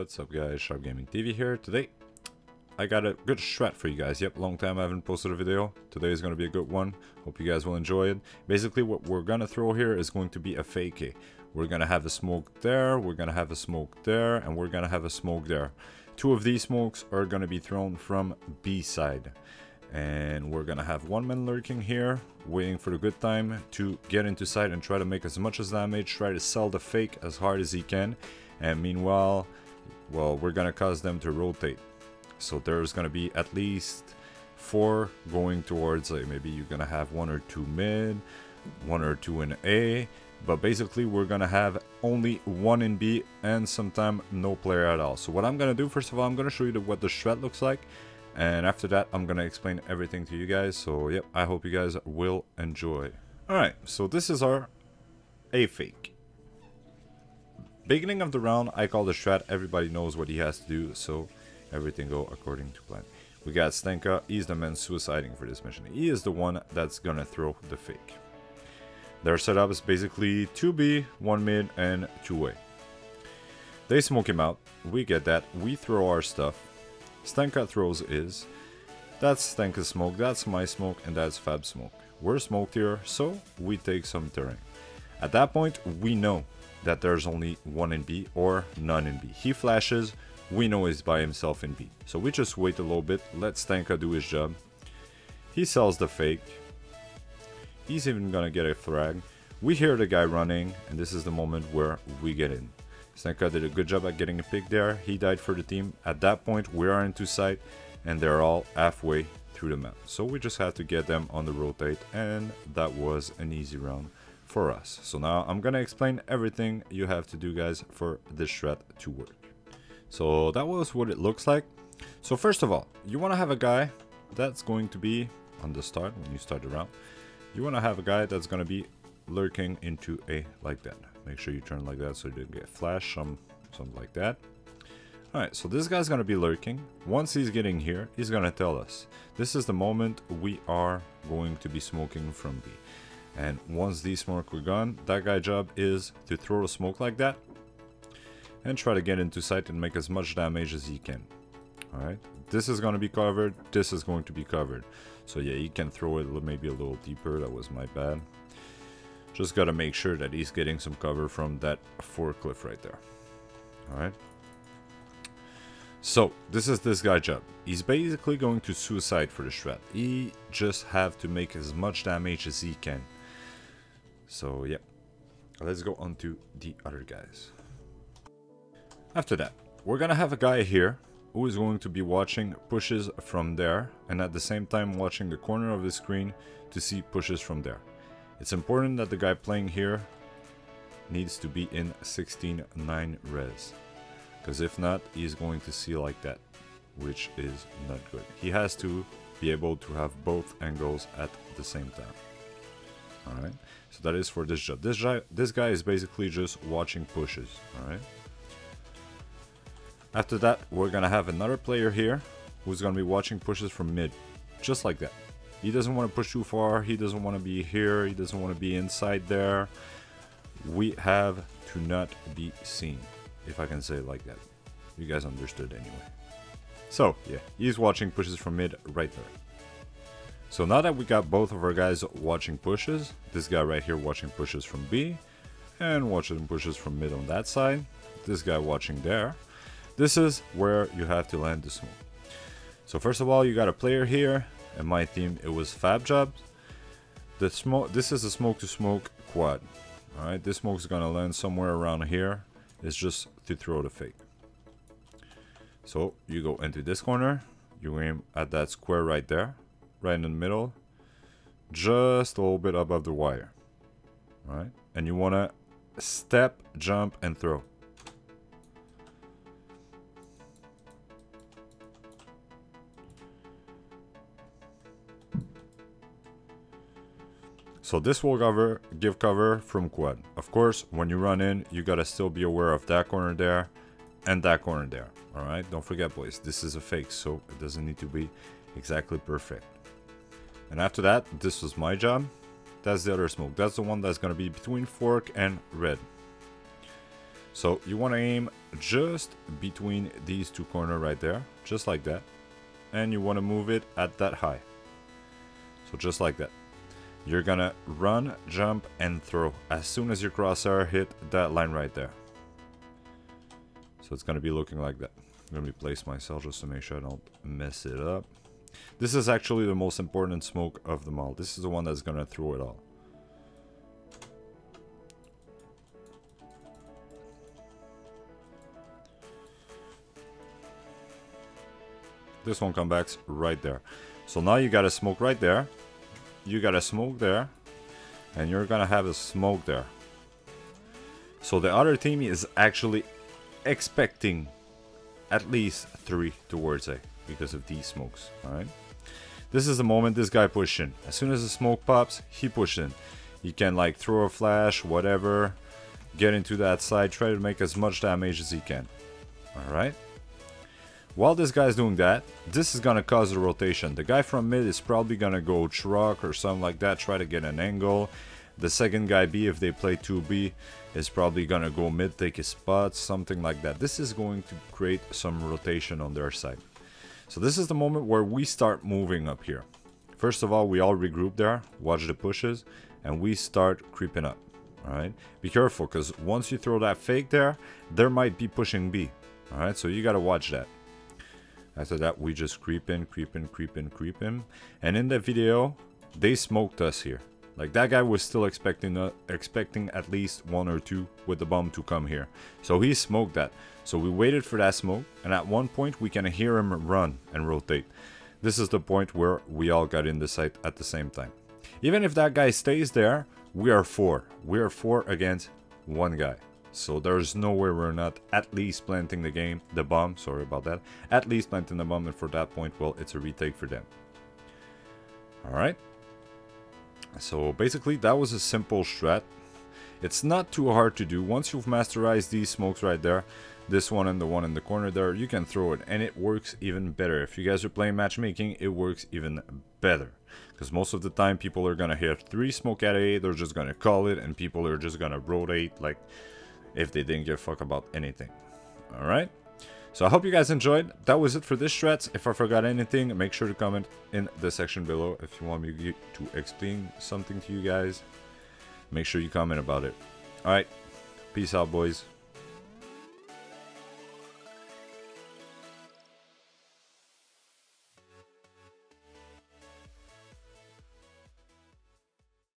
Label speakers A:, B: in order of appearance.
A: What's up guys, Sharp Gaming TV here. Today I got a good strat for you guys. Yep, long time I haven't posted a video. Today is going to be a good one. Hope you guys will enjoy it. Basically what we're going to throw here is going to be a fake A. We're going to have a smoke there, we're going to have a smoke there, and we're going to have a smoke there. Two of these smokes are going to be thrown from B side. And we're going to have one man lurking here, waiting for the good time to get into sight and try to make as much as damage, try to sell the fake as hard as he can. And meanwhile, well, we're gonna cause them to rotate. So there's gonna be at least 4 going towards, like, maybe you're gonna have 1 or 2 mid, 1 or 2 in A, but basically we're gonna have only 1 in B and sometime no player at all. So what I'm gonna do, first of all, I'm gonna show you what the strat looks like, and after that I'm gonna explain everything to you guys. So yep, I hope you guys will enjoy. Alright, so this is our A fake. Beginning of the round, I call the strat, everybody knows what he has to do, so everything go according to plan. We got Stenka, he's the man suiciding for this mission. He is the one that's gonna throw the fake. Their setup is basically 2B, 1 mid, and 2 A. They smoke him out, we get that, we throw our stuff. Stenka throws his. That's Stenka's smoke, that's my smoke, and that's Fab's smoke. We're smoked here, so we take some terrain. At that point, we know that there's only 1 in B or none in B. He flashes, we know he's by himself in B. So we just wait a little bit, let Stenka do his job. He sells the fake. He's even gonna get a frag. We hear the guy running, and this is the moment where we get in. Stenka did a good job at getting a pick there. He died for the team. At that point, we are into sight, and they're all halfway through the map. So we just had to get them on the rotate, and that was an easy round for us. So now I'm gonna explain everything you have to do, guys, for this strat to work. So that was what it looks like. So first of all, you want to have a guy that's going to be on the start when you start the round. You want to have a guy that's going to be lurking into A like that. Make sure you turn like that so you don't get flash, something like that. Alright, so this guy's going to be lurking. Once he's getting here, he's going to tell us this is the moment we are going to be smoking from B. And once these smoke were gone, that guy's job is to throw a smoke like that and try to get into sight and make as much damage as he can. Alright, this is going to be covered, this is going to be covered. So yeah, he can throw it maybe a little deeper, that was my bad. Just got to make sure that he's getting some cover from that forklift right there. Alright. So, this is this guy's job. He's basically going to suicide for the strat. He just have to make as much damage as he can. So, yeah. Let's go on to the other guys. After that, we're gonna have a guy here who is going to be watching pushes from there, and at the same time watching the corner of the screen to see pushes from there. It's important that the guy playing here needs to be in 16:9 res. Because if not, he's going to see like that, which is not good. He has to be able to have both angles at the same time. Alright, so that is for this job. This guy is basically just watching pushes. Alright. After that, we're gonna have another player here who's gonna be watching pushes from mid. Just like that. He doesn't want to push too far, he doesn't want to be here, he doesn't want to be inside there. We have to not be seen, if I can say it like that. You guys understood anyway. So, yeah, he's watching pushes from mid right there. So now that we got both of our guys watching pushes, this guy right here watching pushes from B, and watching pushes from mid on that side, this guy watching there, this is where you have to land the smoke. So first of all, you got a player here, and my team, it was Fab job. This is a smoke to smoke quad. Alright, this smoke is gonna land somewhere around here. It's just to throw the fake. So you go into this corner, you aim at that square right there, right in the middle, just a little bit above the wire. Alright, and you wanna step, jump, and throw. So this will give cover from quad. Of course, when you run in, you gotta still be aware of that corner there and that corner there. Alright, don't forget boys, this is a fake, so it doesn't need to be exactly perfect. And after that, this was my job. That's the other smoke. That's the one that's gonna be between fork and red. So you want to aim just between these two corners right there, just like that. And you want to move it at that high. So just like that. You're gonna run, jump, and throw as soon as your crosshair hit that line right there. So it's gonna be looking like that. I'm gonna replace myself just to make sure I don't mess it up. This is actually the most important smoke of them all. This is the one that's gonna throw it all. This one comes back right there. So now you got a smoke right there. You got a smoke there. And you're gonna have a smoke there. So the other team is actually expecting at least 3 towards A because of these smokes. Alright. This is the moment this guy pushed in. As soon as the smoke pops, he pushed in. He can like throw a flash, whatever. Get into that side. Try to make as much damage as he can. Alright. While this guy's doing that, this is gonna cause a rotation. The guy from mid is probably gonna go truck or something like that, try to get an angle. The second guy B, if they play 2B, is probably gonna go mid, take his spot, something like that. This is going to create some rotation on their side. So this is the moment where we start moving up here. First of all, we all regroup there, watch the pushes, and we start creeping up. Alright, be careful, because once you throw that fake there, there might be pushing B. Alright, so you gotta watch that. After that, we just creep in. And in the video, they smoked us here. Like, that guy was still expecting at least 1 or 2 with the bomb to come here. So he smoked that. So we waited for that smoke. And at one point, we can hear him run and rotate. This is the point where we all got in the site at the same time. Even if that guy stays there, we are 4. We are 4 against 1 guy. So there's no way we're not at least planting the bomb, sorry about that. At least planting the bomb, and for that point, well, it's a retake for them. Alright. So basically, that was a simple strat. It's not too hard to do. Once you've masterized these smokes right there, this one and the one in the corner there, you can throw it, and it works even better. If you guys are playing matchmaking, it works even better. Because most of the time, people are going to hit 3 smoke at A, they're just going to call it, and people are just going to rotate, like, if they didn't give a fuck about anything. Alright, so I hope you guys enjoyed. That was it for this strats. If I forgot anything, make sure to comment in the section below. If you want me to explain something to you guys, make sure you comment about it. Alright, peace out, boys.